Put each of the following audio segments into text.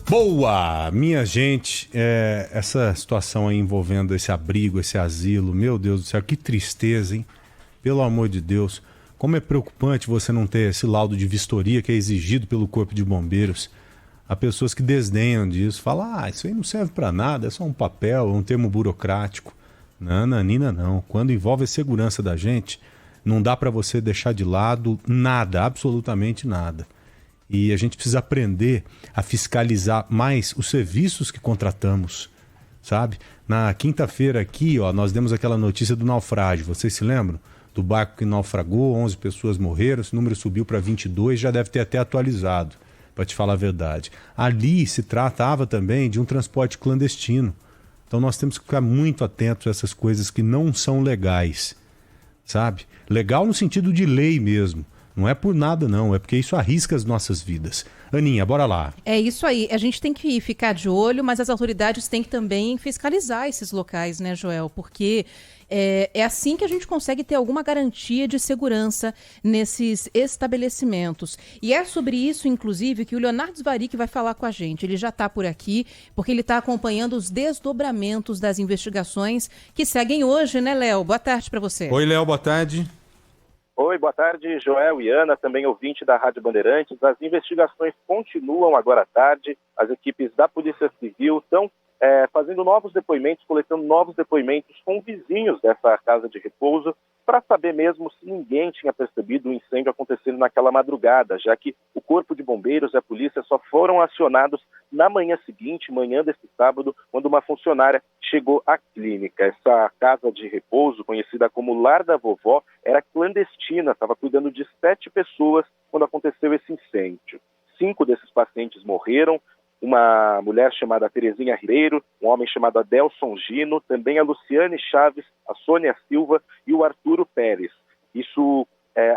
Boa, minha gente, essa situação aí envolvendo esse abrigo, esse asilo, meu Deus do céu, que tristeza, hein? Pelo amor de Deus, como é preocupante você não ter esse laudo de vistoria que é exigido pelo Corpo de Bombeiros. Há pessoas que desdenham disso, falam, isso aí não serve para nada, é só um papel, um termo burocrático. Não, Nanina, não. Quando envolve a segurança da gente, não dá para você deixar de lado nada, absolutamente nada. E a gente precisa aprender a fiscalizar mais os serviços que contratamos, sabe? Na quinta-feira aqui, nós demos aquela notícia do naufrágio. Vocês se lembram? Do barco que naufragou, 11 pessoas morreram, esse número subiu para 22, já deve ter até atualizado, para te falar a verdade. Ali se tratava também de um transporte clandestino. Então nós temos que ficar muito atentos a essas coisas que não são legais, sabe? Legal no sentido de lei mesmo. Não é por nada, não. É porque isso arrisca as nossas vidas. Aninha, bora lá. É isso aí. A gente tem que ficar de olho, mas as autoridades têm que também fiscalizar esses locais, né, Joel? Porque é assim que a gente consegue ter alguma garantia de segurança nesses estabelecimentos. E é sobre isso, inclusive, que o Leonardo Svaric vai falar com a gente. Ele já está por aqui, porque ele está acompanhando os desdobramentos das investigações que seguem hoje, né, Léo? Boa tarde para você. Oi, Léo, boa tarde. Oi, boa tarde, Joel e Ana, também ouvinte da Rádio Bandeirantes. As investigações continuam agora à tarde. As equipes da Polícia Civil estão fazendo novos depoimentos, coletando novos depoimentos com vizinhos dessa casa de repouso, para saber mesmo se ninguém tinha percebido o incêndio acontecendo naquela madrugada, já que o Corpo de Bombeiros e a polícia só foram acionados na manhã seguinte, manhã desse sábado, quando uma funcionária chegou à clínica. Essa casa de repouso, conhecida como Lar da Vovó, era clandestina, estava cuidando de 7 pessoas quando aconteceu esse incêndio. 5 desses pacientes morreram, uma mulher chamada Terezinha Ribeiro, um homem chamado Adelson Gino, também a Luciane Chaves, a Sônia Silva e o Arturo Pérez.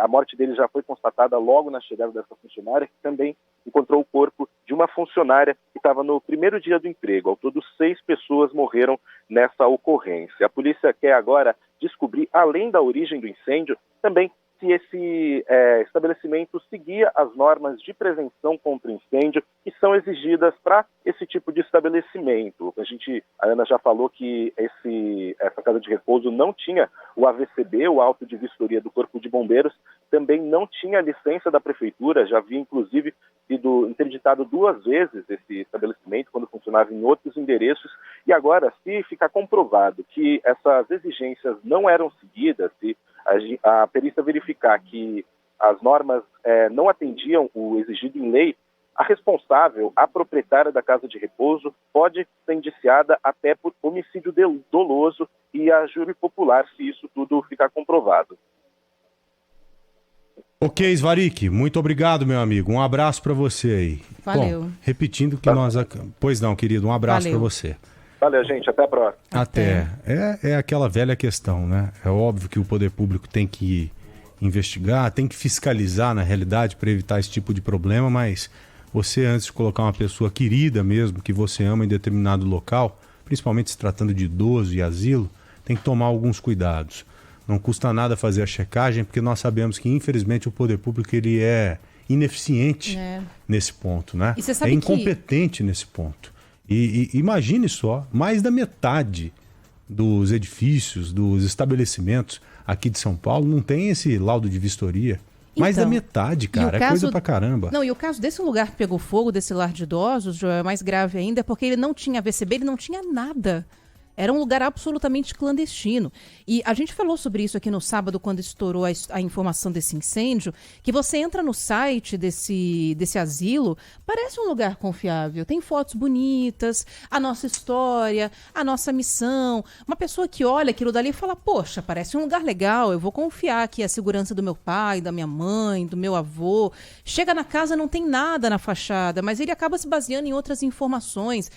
A morte dele já foi constatada logo na chegada dessa funcionária, que também encontrou o corpo de uma funcionária que estava no primeiro dia do emprego. Ao todo, 6 pessoas morreram nessa ocorrência. A polícia quer agora descobrir, além da origem do incêndio, também se esse estabelecimento seguia as normas de prevenção contra incêndio que são exigidas para esse tipo de estabelecimento. A Ana já falou que essa casa de repouso não tinha o AVCB, o auto de vistoria do Corpo de Bombeiros, também não tinha licença da Prefeitura, já havia inclusive sido interditado 2 vezes esse estabelecimento quando funcionava em outros endereços, e agora, se ficar comprovado que essas exigências não eram seguidas, se a perícia verificar que as normas não atendiam o exigido em lei, a responsável, a proprietária da casa de repouso, pode ser indiciada até por homicídio doloso e a júri popular, se isso tudo ficar comprovado. Ok, Svaric, muito obrigado, meu amigo. Um abraço para você aí. Valeu. Bom, repetindo que nós... Pois não, querido, um abraço para você. Valeu, gente. Até a próxima. Até. É aquela velha questão, né? É óbvio que o poder público tem que investigar, tem que fiscalizar, na realidade, para evitar esse tipo de problema, mas você, antes de colocar uma pessoa querida mesmo, que você ama em determinado local, principalmente se tratando de idoso e asilo, tem que tomar alguns cuidados. Não custa nada fazer a checagem, porque nós sabemos que, infelizmente, o poder público ele é ineficiente nesse ponto, né? E você sabe é incompetente nesse ponto. E imagine só, mais da metade dos edifícios, dos estabelecimentos aqui de São Paulo não tem esse laudo de vistoria. Mais da metade, cara, é coisa pra caramba. Não, e o caso desse lugar que pegou fogo, desse lar de idosos, Joel, é mais grave ainda, porque ele não tinha VCB, ele não tinha nada. Era um lugar absolutamente clandestino. E a gente falou sobre isso aqui no sábado, quando estourou a informação desse incêndio, que você entra no site desse asilo, parece um lugar confiável. Tem fotos bonitas, a nossa história, a nossa missão. Uma pessoa que olha aquilo dali e fala, poxa, parece um lugar legal, eu vou confiar aqui a segurança do meu pai, da minha mãe, do meu avô. Chega na casa, não tem nada na fachada, mas ele acaba se baseando em outras informações.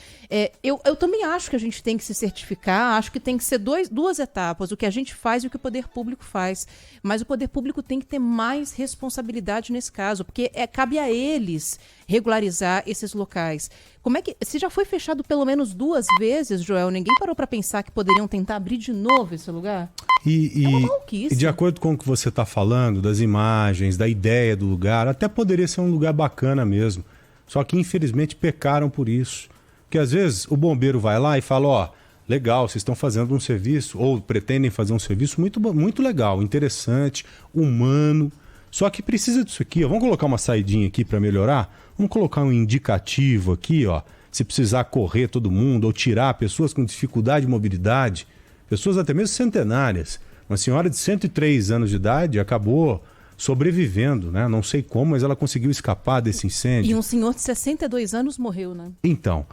Eu também acho que a gente tem que se certificar. Acho que tem que ser duas etapas, o que a gente faz e o que o poder público faz. Mas o poder público tem que ter mais responsabilidade nesse caso, porque cabe a eles regularizar esses locais. Como é que... Se já foi fechado pelo menos 2 vezes, Joel, ninguém parou para pensar que poderiam tentar abrir de novo esse lugar? E de acordo com o que você está falando, das imagens, da ideia do lugar, até poderia ser um lugar bacana mesmo. Só que infelizmente pecaram por isso. Porque às vezes o bombeiro vai lá e fala, ó, legal, vocês estão fazendo um serviço, ou pretendem fazer um serviço muito legal, interessante, humano. Só que precisa disso aqui, ó. Vamos colocar uma saidinha aqui para melhorar? Vamos colocar um indicativo aqui, ó. Se precisar correr todo mundo ou tirar pessoas com dificuldade de mobilidade, pessoas até mesmo centenárias. Uma senhora de 103 anos de idade acabou sobrevivendo, né? Não sei como, mas ela conseguiu escapar desse incêndio. E um senhor de 62 anos morreu, né? Então,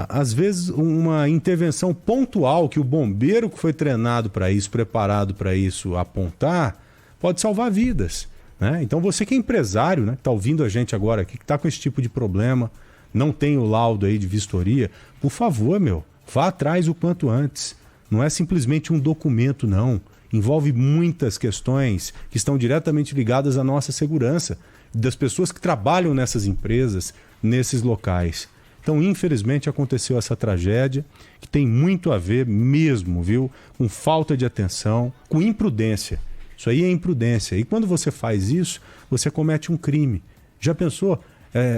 às vezes uma intervenção pontual que o bombeiro que foi treinado para isso, preparado para isso, apontar, pode salvar vidas, né? Então você que é empresário, né, que está ouvindo a gente agora aqui, que está com esse tipo de problema, não tem o laudo aí de vistoria, por favor, vá atrás o quanto antes. Não é simplesmente um documento, não. Envolve muitas questões que estão diretamente ligadas à nossa segurança, das pessoas que trabalham nessas empresas, nesses locais. Então, infelizmente, aconteceu essa tragédia, que tem muito a ver mesmo, viu, com falta de atenção, com imprudência. Isso aí é imprudência. E quando você faz isso, você comete um crime. Já pensou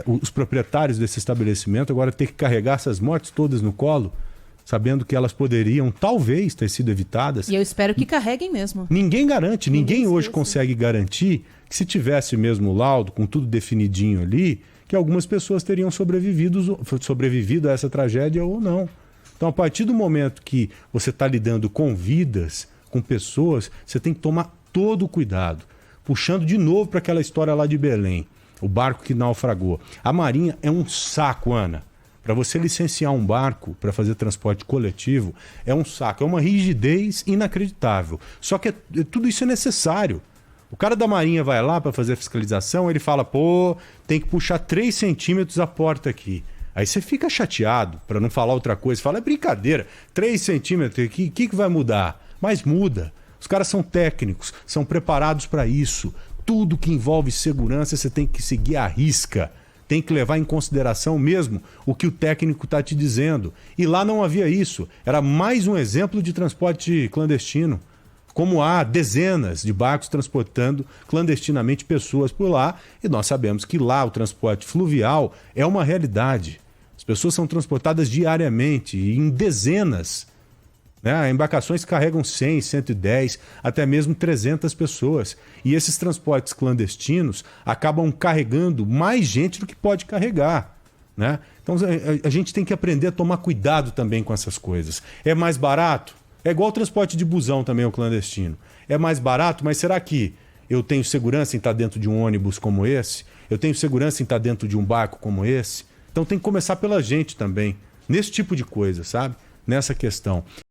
os proprietários desse estabelecimento agora ter que carregar essas mortes todas no colo, sabendo que elas poderiam, talvez, ter sido evitadas? E eu espero que carreguem mesmo. Ninguém garante, ninguém hoje consegue garantir que se tivesse mesmo o laudo, com tudo definidinho ali, que algumas pessoas teriam sobrevivido a essa tragédia ou não. Então, a partir do momento que você está lidando com vidas, com pessoas, você tem que tomar todo o cuidado. Puxando de novo para aquela história lá de Belém, o barco que naufragou. A Marinha é um saco, Ana. Para você licenciar um barco para fazer transporte coletivo, é um saco, é uma rigidez inacreditável. Só que tudo isso é necessário. O cara da Marinha vai lá para fazer a fiscalização, ele fala, tem que puxar 3 centímetros a porta aqui. Aí você fica chateado, para não falar outra coisa, fala, é brincadeira, 3 centímetros aqui, o que vai mudar? Mas muda. Os caras são técnicos, são preparados para isso. Tudo que envolve segurança você tem que seguir à risca. Tem que levar em consideração mesmo o que o técnico está te dizendo. E lá não havia isso. Era mais um exemplo de transporte clandestino. Como há dezenas de barcos transportando clandestinamente pessoas por lá, e nós sabemos que lá o transporte fluvial é uma realidade. As pessoas são transportadas diariamente, em dezenas. Né? Embarcações carregam 100, 110, até mesmo 300 pessoas. E esses transportes clandestinos acabam carregando mais gente do que pode carregar. Né? Então a gente tem que aprender a tomar cuidado também com essas coisas. É mais barato? É igual o transporte de busão também, o clandestino. É mais barato, mas será que eu tenho segurança em estar dentro de um ônibus como esse? Eu tenho segurança em estar dentro de um barco como esse? Então tem que começar pela gente também, nesse tipo de coisa, sabe? Nessa questão.